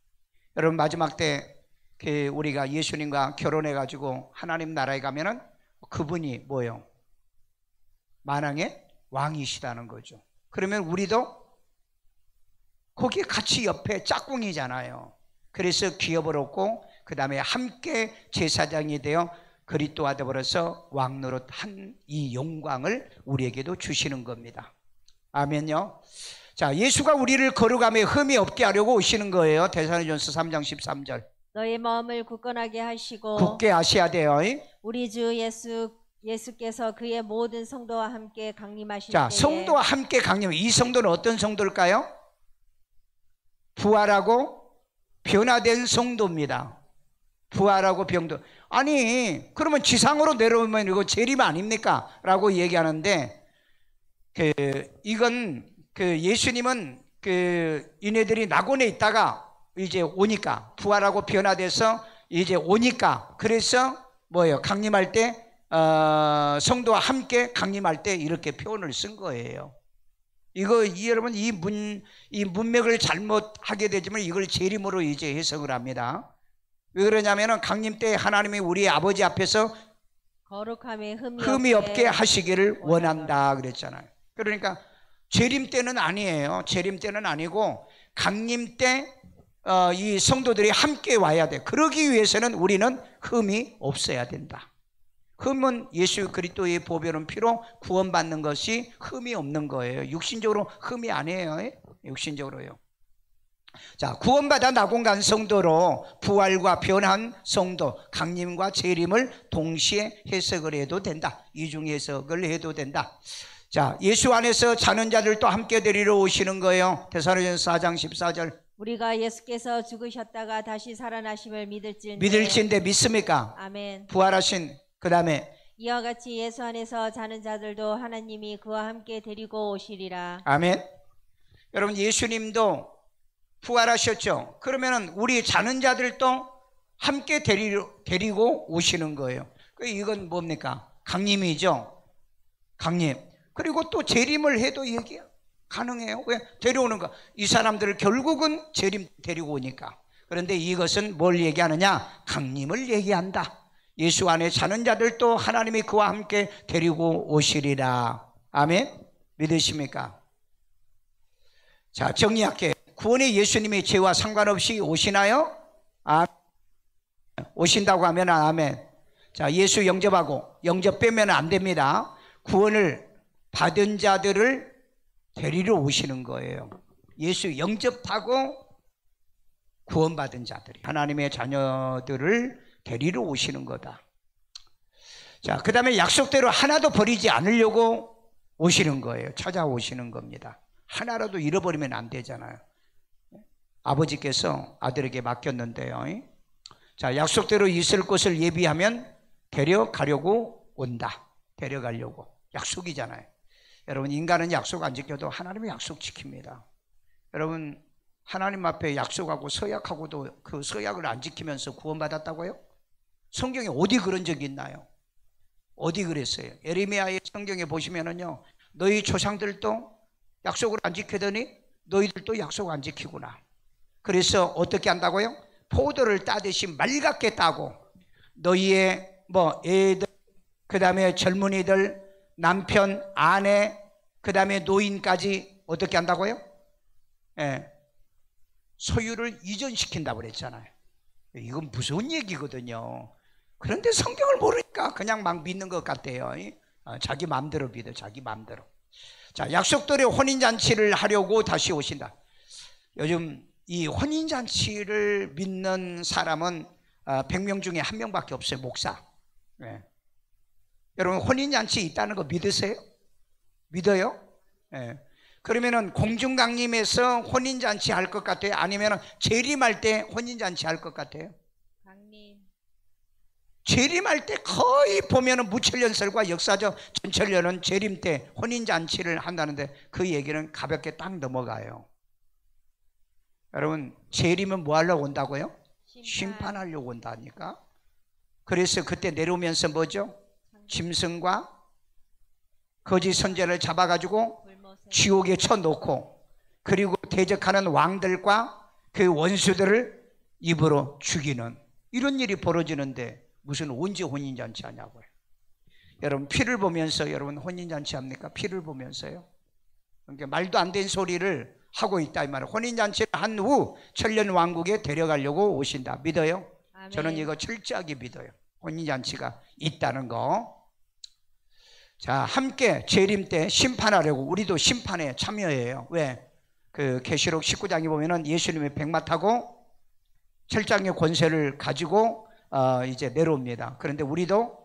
여러분, 마지막 때 우리가 예수님과 결혼해가지고 하나님 나라에 가면은 그분이 뭐예요? 만왕의 왕이시다는 거죠. 그러면 우리도 거기 같이 옆에 짝꿍이잖아요. 그래서 기업을 얻고 그 다음에 함께 제사장이 되어 그리스도와 더불어서 왕노릇 한 이 영광을 우리에게도 주시는 겁니다. 아멘요. 자, 예수가 우리를 거룩함에 흠이 없게 하려고 오시는 거예요. 데살로니가전서 3장 13절. 너의 마음을 굳건하게 하시고 굳게 하셔야 돼요. 우리 주 예수께서 그의 모든 성도와 함께 강림하실 자, 때에 성도와 함께 강림. 이 성도는 어떤 성도일까요? 부활하고 변화된 성도입니다. 부활하고 병도. 아니, 그러면 지상으로 내려오면 이거 재림 아닙니까? 라고 얘기하는데, 이건 예수님은 이네들이 낙원에 있다가 이제 오니까, 부활하고 변화돼서 이제 오니까, 그래서 뭐예요? 강림할 때, 성도와 함께 강림할 때 이렇게 표현을 쓴 거예요. 여러분, 이 문맥을 잘못하게 되지만 이걸 재림으로 이제 해석을 합니다. 왜 그러냐면은 강림 때 하나님이 우리 아버지 앞에서 거룩함에 흠이 없게 하시기를 원한다 그랬잖아요. 그러니까 재림 때는 아니에요. 재림 때는 아니고 강림 때 이 성도들이 함께 와야 돼. 그러기 위해서는 우리는 흠이 없어야 된다. 흠은 예수 그리스도의 보배로운 피로 구원받는 것이 흠이 없는 거예요. 육신적으로 흠이 아니에요. 육신적으로요. 자, 구원받아 낙원 간 성도로 부활과 변한 성도, 강림과 재림을 동시에 해석을 해도 된다. 이중 해석을 해도 된다. 자, 예수 안에서 자는 자들도 함께 데리러 오시는 거예요. 데살로니가전서 4장 14절. 우리가 예수께서 죽으셨다가 다시 살아나심을 믿을진데 믿습니까? 아멘. 부활하신 그 다음에 이와 같이 예수 안에서 자는 자들도 하나님이 그와 함께 데리고 오시리라. 아멘. 여러분, 예수님도 부활하셨죠. 그러면은 우리 자는 자들도 함께 데리고 오시는 거예요. 이건 뭡니까? 강림이죠. 강림. 그리고 또 재림을 해도 얘기야 가능해요. 왜? 데려오는 거. 이 사람들을 결국은 재림 데리고 오니까. 그런데 이것은 뭘 얘기하느냐? 강림을 얘기한다. 예수 안에 자는 자들도 하나님이 그와 함께 데리고 오시리라. 아멘. 믿으십니까? 자, 정리할게요. 구원의 예수님이 죄와 상관없이 오시나요? 오신다고 하면 아멘. 자, 예수 영접하고 영접 빼면 안 됩니다. 구원을 받은 자들을 데리러 오시는 거예요. 예수 영접하고 구원받은 자들이 하나님의 자녀들을 데리러 오시는 거다. 자, 그 다음에 약속대로 하나도 버리지 않으려고 오시는 거예요. 찾아오시는 겁니다. 하나라도 잃어버리면 안 되잖아요. 아버지께서 아들에게 맡겼는데요. 자, 약속대로 있을 곳을 예비하면 데려가려고 온다. 데려가려고. 약속이잖아요. 여러분, 인간은 약속 안 지켜도 하나님은 약속 지킵니다. 여러분, 하나님 앞에 약속하고 서약하고도 그 서약을 안 지키면서 구원받았다고요? 성경에 어디 그런 적이 있나요? 어디 그랬어요? 예레미야의 성경에 보시면은요, 너희 조상들도 약속을 안 지키더니 너희들도 약속 안 지키구나. 그래서 어떻게 한다고요? 포도를 따듯이 맑게 따고 너희의 애들, 그 다음에 젊은이들, 남편, 아내, 그 다음에 노인까지 어떻게 한다고요? 소유를 이전시킨다고 그랬잖아요. 이건 무서운 얘기거든요. 그런데 성경을 모르니까 그냥 막 믿는 것 같아요. 자기 마음대로 믿어, 자기 마음대로. 자, 약속대로 혼인잔치를 하려고 다시 오신다. 요즘 이 혼인잔치를 믿는 사람은 100명 중에 1명밖에 없어요. 목사. 네. 여러분, 혼인잔치 있다는 거 믿으세요? 믿어요? 네. 그러면은 공중강림에서 혼인잔치 할 것 같아요? 아니면 재림할 때 혼인잔치 할 것 같아요? 강림. 재림할 때 거의 보면은 무천년설과 역사적 전천년은 재림 때 혼인잔치를 한다는데 그 얘기는 가볍게 딱 넘어가요. 여러분, 재림은 뭐 하려고 온다고요? 심판하려고 온다니까. 그래서 그때 내려오면서 뭐죠? 짐승과 거짓 선지자를 잡아가지고 지옥에 쳐놓고, 그리고 대적하는 왕들과 그 원수들을 입으로 죽이는 이런 일이 벌어지는데 무슨 언제 혼인잔치 하냐고요. 여러분, 피를 보면서 여러분 혼인잔치 합니까? 피를 보면서요. 그러니까 말도 안 되는 소리를 하고 있다 이 말이에요. 혼인잔치를 한 후 천년왕국에 데려가려고 오신다. 믿어요? 아멘. 저는 이거 철저하게 믿어요. 혼인잔치가 있다는 거. 자, 함께 재림 때 심판하려고 우리도 심판에 참여해요. 왜? 그 계시록 19장에 보면은 예수님이 백마 타고 철장의 권세를 가지고 이제 내려옵니다. 그런데 우리도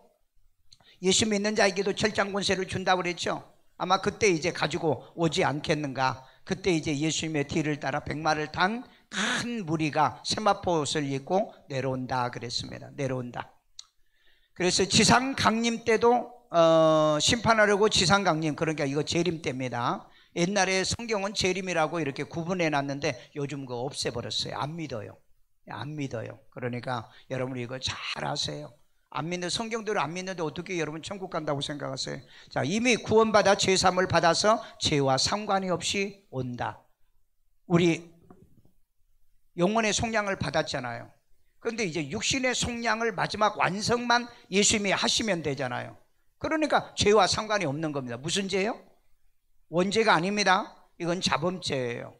예수 믿는 자에게도 철장 권세를 준다고 그랬죠. 아마 그때 이제 가지고 오지 않겠는가. 그때 이제 예수님의 뒤를 따라 백마를 탄 큰 무리가 세마포옷을 입고 내려온다 그랬습니다. 내려온다. 그래서 지상 강림 때도 심판하려고 지상 강림, 그러니까 이거 재림 때입니다. 옛날에 성경은 재림이라고 이렇게 구분해 놨는데 요즘 그거 없애버렸어요. 안 믿어요. 안 믿어요. 그러니까 여러분 이거 잘 아세요. 안 믿는, 성경대로 안 믿는데 어떻게 여러분 천국 간다고 생각하세요? 자, 이미 구원받아 죄사함을 받아서 죄와 상관이 없이 온다. 우리 영혼의 속량을 받았잖아요. 그런데 이제 육신의 속량을 마지막 완성만 예수님이 하시면 되잖아요. 그러니까 죄와 상관이 없는 겁니다. 무슨 죄요? 원죄가 아닙니다. 이건 자범죄예요.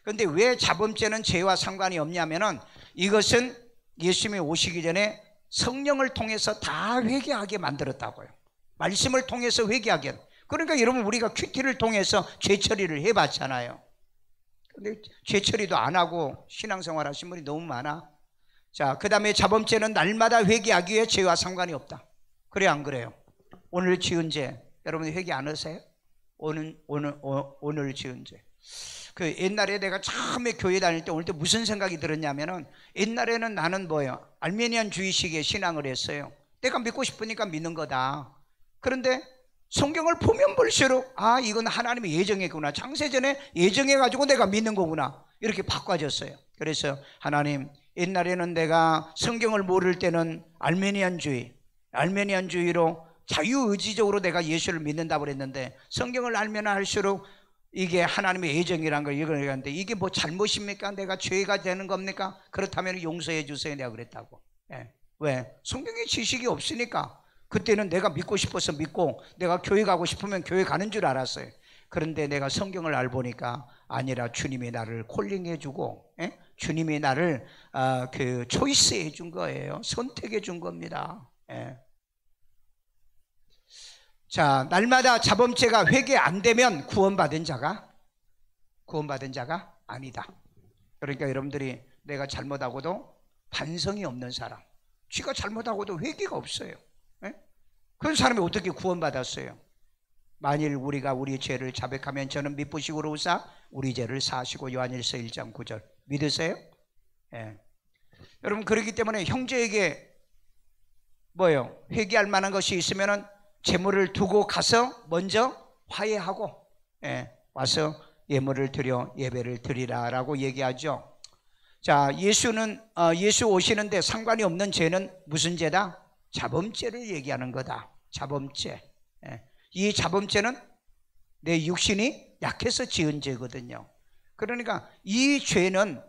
그런데 왜 자범죄는 죄와 상관이 없냐면은 이것은 예수님이 오시기 전에 성령을 통해서 다 회개하게 만들었다고요. 말씀을 통해서 회개하게. 그러니까 여러분 우리가 큐티를 통해서 죄 처리를 해봤잖아요. 근데 죄 처리도 안 하고 신앙생활 하신 분이 너무 많아. 자, 그 다음에 자범죄는 날마다 회개하기 위해 죄와 상관이 없다. 그래 안 그래요? 오늘 지은 죄 여러분이 회개 안 하세요? 오늘 지은 죄. 그 옛날에 내가 처음에 교회 다닐 때 올 때 무슨 생각이 들었냐면은 옛날에는 나는 뭐예요? 알메니안 주의식의 신앙을 했어요. 내가 믿고 싶으니까 믿는 거다. 그런데 성경을 보면 볼수록 아, 이건 하나님의 예정이구나. 창세전에 예정해가지고 내가 믿는 거구나. 이렇게 바꿔졌어요. 그래서 하나님, 옛날에는 내가 성경을 모를 때는 알메니안주의로 자유의지적으로 내가 예수를 믿는다고 그랬는데 성경을 알면 할수록 이게 하나님의 예정이란 걸 읽었는데 이게 뭐 잘못입니까? 내가 죄가 되는 겁니까? 그렇다면 용서해 주세요. 내가 그랬다고. 예. 왜? 성경의 지식이 없으니까. 그때는 내가 믿고 싶어서 믿고 내가 교회 가고 싶으면 교회 가는 줄 알았어요. 그런데 내가 성경을 알보니까 아니라 주님이 나를 콜링해 주고 주님이 나를 그 초이스해 준 거예요. 선택해 준 겁니다. 예. 자, 날마다 자범죄가 회개 안 되면 구원받은 자가 아니다. 그러니까 여러분들이 내가 잘못하고도 반성이 없는 사람, 쥐가 잘못하고도 회개가 없어요. 예? 그런 사람이 어떻게 구원받았어요? 만일 우리가 우리 죄를 자백하면 저는 미쁘시고 오사 우리 죄를 사하시고 요한일서 1장 9절 믿으세요? 예. 여러분, 그렇기 때문에 형제에게 뭐예요? 회개할 만한 것이 있으면은 재물을 두고 가서 먼저 화해하고 와서 예물을 드려 예배를 드리라라고 얘기하죠. 자, 예수 오시는데 상관이 없는 죄는 무슨 죄다? 자범죄를 얘기하는 거다. 자범죄. 이 자범죄는 내 육신이 약해서 지은 죄거든요. 그러니까 이 죄는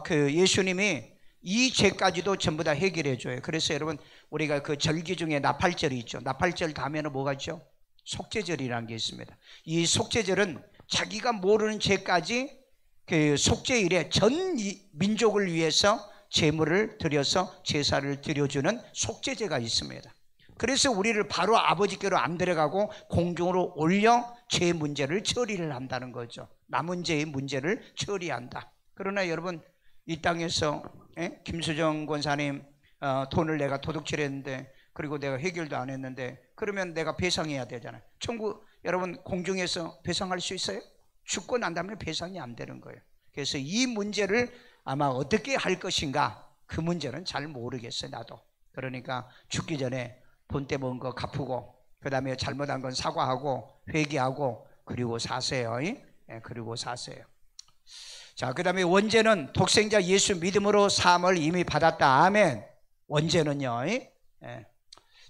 그 예수님이 이 죄까지도 전부 다 해결해 줘요. 그래서 여러분 우리가 그 절기 중에 나팔절이 있죠. 나팔절 다음에는 뭐가 있죠? 속죄절이라는 게 있습니다. 이 속죄절은 자기가 모르는 죄까지 그 속죄일에 전 민족을 위해서 제물을 드려서 제사를 드려주는 속죄제가 있습니다. 그래서 우리를 바로 아버지께로 안 데려가고 공중으로 올려 죄 문제를 처리를 한다는 거죠. 남은 죄의 문제를 처리한다. 그러나 여러분 이 땅에서 김수정 권사님 돈을 내가 도둑질했는데 그리고 내가 해결도 안 했는데 그러면 내가 배상해야 되잖아요. 천국 여러분 공중에서 배상할 수 있어요? 죽고 난 다음에 배상이 안 되는 거예요. 그래서 이 문제를 아마 어떻게 할 것인가 그 문제는 잘 모르겠어요. 나도. 그러니까 죽기 전에 본때 먹은 거 갚고, 그 다음에 잘못한 건 사과하고 회개하고 그리고 사세요. 그리고 사세요. 자, 그 다음에 원죄는 독생자 예수 믿음으로 사함을 이미 받았다. 아멘. 원죄는요.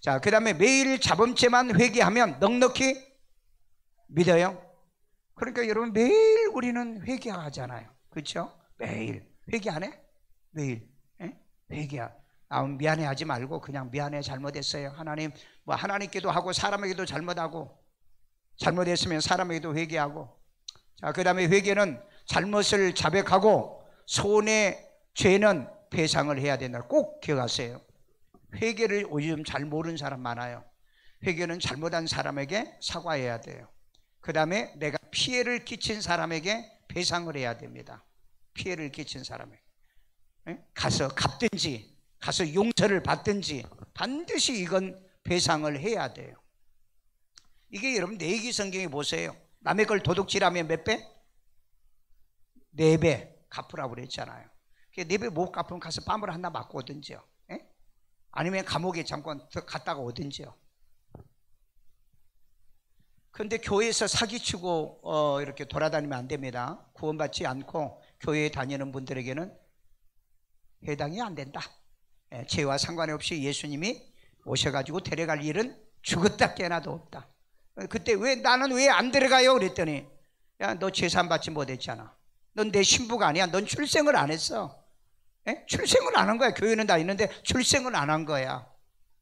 자, 그 다음에 매일 자범죄만 회개하면 넉넉히 믿어요. 그러니까 여러분 매일 우리는 회개하잖아요. 그렇죠? 매일 회개 안 해? 매일 회개야. 미안해 하지 말고 그냥 미안해, 잘못했어요. 하나님, 뭐 하나님께도 하고 사람에게도 잘못하고, 잘못했으면 사람에게도 회개하고. 자, 그 다음에 회개는 잘못을 자백하고 손의 죄는 배상을 해야 된다. 꼭 기억하세요. 회개를 요즘 잘 모르는 사람 많아요. 회개는 잘못한 사람에게 사과해야 돼요. 그 다음에 내가 피해를 끼친 사람에게 배상을 해야 됩니다. 피해를 끼친 사람에게 가서 갚든지 가서 용서를 받든지 반드시 이건 배상을 해야 돼요. 이게 여러분 내기 성경에 보세요. 남의 걸 도둑질하면 몇 배? 4배 갚으라고 그랬잖아요. 4배 못 갚으면 가서 뺨을 하나 맞고 오든지요. 아니면 감옥에 잠깐 갔다가 오든지요. 그런데 교회에서 사기치고 이렇게 돌아다니면 안 됩니다. 구원받지 않고 교회에 다니는 분들에게는 해당이 안 된다. 죄와 상관없이 예수님이 오셔가지고 데려갈 일은 죽었다 깨나도 없다. 그때 나는 왜 안 데려가요? 그랬더니 야, 너 재산 받지 못했잖아. 넌 내 신부가 아니야. 넌 출생을 안 했어. 출생을 안 한 거야. 교회는 다 있는데 출생을 안 한 거야.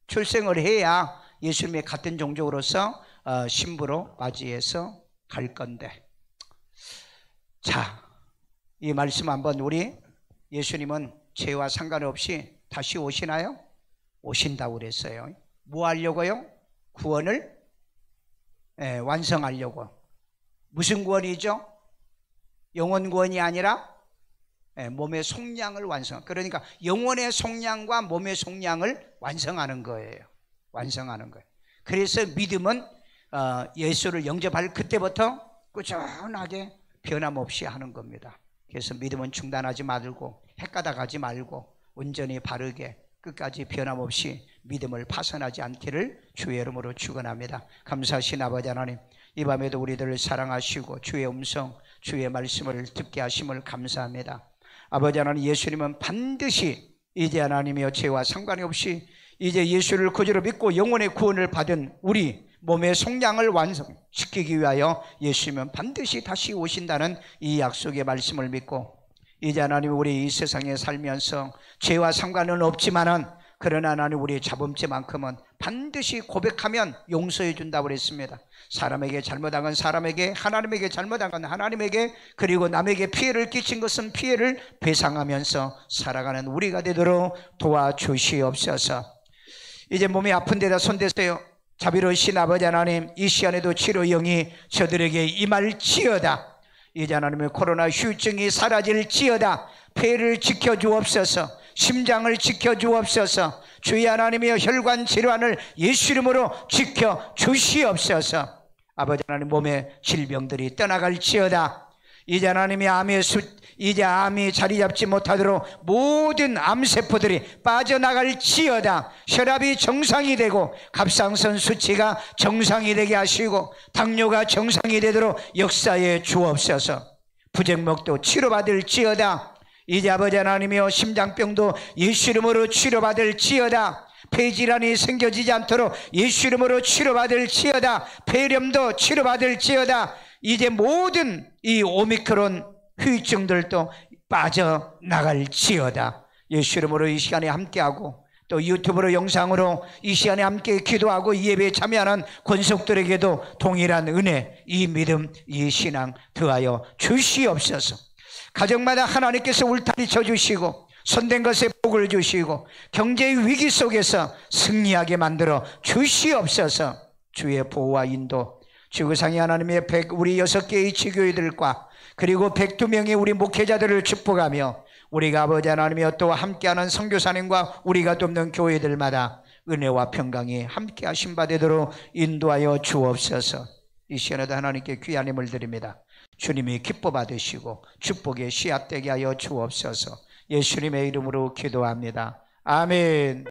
출생을 해야 예수님의 같은 종족으로서 신부로 맞이해서 갈 건데. 자, 이 말씀 한번 우리 예수님은 죄와 상관없이 다시 오시나요? 오신다고 그랬어요. 뭐 하려고요? 구원을 완성하려고. 무슨 구원이죠? 영혼 구원이 아니라 몸의 속량을 완성. 그러니까 영혼의 속량과 몸의 속량을 완성하는 거예요. 완성하는 거예요. 그래서 믿음은 예수를 영접할 그때부터 꾸준하게 변함없이 하는 겁니다. 그래서 믿음은 중단하지 말고 헷가다 가지 말고 온전히 바르게 끝까지 변함없이 믿음을 파손하지 않기를 주의 이름으로 축원합니다. 감사하신 아버지 하나님, 이 밤에도 우리들을 사랑하시고 주의 음성, 주의 말씀을 듣게 하심을 감사합니다. 아버지 하나님, 예수님은 반드시 이제 하나님이여 죄와 상관이 없이 이제 예수를 구주로 믿고 영혼의 구원을 받은 우리 몸의 속량을 완성시키기 위하여 예수님은 반드시 다시 오신다는 이 약속의 말씀을 믿고 이제 하나님 우리 이 세상에 살면서 죄와 상관은 없지만은 그러나 하나님 우리의 자범죄만큼은 반드시 고백하면 용서해 준다고 그랬습니다. 사람에게 잘못한 건 사람에게, 하나님에게 잘못한 건 하나님에게, 그리고 남에게 피해를 끼친 것은 피해를 배상하면서 살아가는 우리가 되도록 도와주시옵소서. 이제 몸이 아픈 데다 손대세요. 자비로우신 아버지 하나님, 이 시간에도 치료 영이 저들에게 임할지어다. 이제 하나님의 코로나 후유증이 사라질지어다. 폐를 지켜주옵소서. 심장을 지켜주옵소서. 주의 하나님의 혈관 질환을 예수 이름으로 지켜주시옵소서. 아버지 하나님, 몸의 질병들이 떠나갈지어다. 이제 하나님의 이제 암이 자리 잡지 못하도록 모든 암세포들이 빠져나갈지어다. 혈압이 정상이 되고 갑상선 수치가 정상이 되게 하시고 당뇨가 정상이 되도록 역사에 주옵소서. 부정맥도 치료받을지어다. 이제 아버지 하나님이여 심장병도 예수 이름으로 치료받을지어다. 폐질환이 생겨지지 않도록 예수 이름으로 치료받을지어다. 폐렴도 치료받을지어다. 이제 모든 이 오미크론 후유증들도 빠져나갈지어다. 예수 이름으로 이 시간에 함께하고 또 유튜브로 영상으로 이 시간에 함께 기도하고 이 예배에 참여하는 권속들에게도 동일한 은혜, 이 믿음, 이 신앙 더하여 주시옵소서. 가정마다 하나님께서 울타리 쳐주시고 손댄 것에 복을 주시고 경제의 위기 속에서 승리하게 만들어 주시옵소서. 주의 보호와 인도, 지구상의 하나님의 우리 6개의 지교회들과 그리고 102명의 우리 목회자들을 축복하며 우리가 아버지 하나님이여 또 함께하는 선교사님과 우리가 돕는 교회들마다 은혜와 평강이 함께 하신 바 되도록 인도하여 주옵소서. 이 시간에도 하나님께 귀한 힘을 드립니다. 주님이 기뻐 받으시고 축복의 씨앗되게 하여 주옵소서. 예수님의 이름으로 기도합니다. 아멘.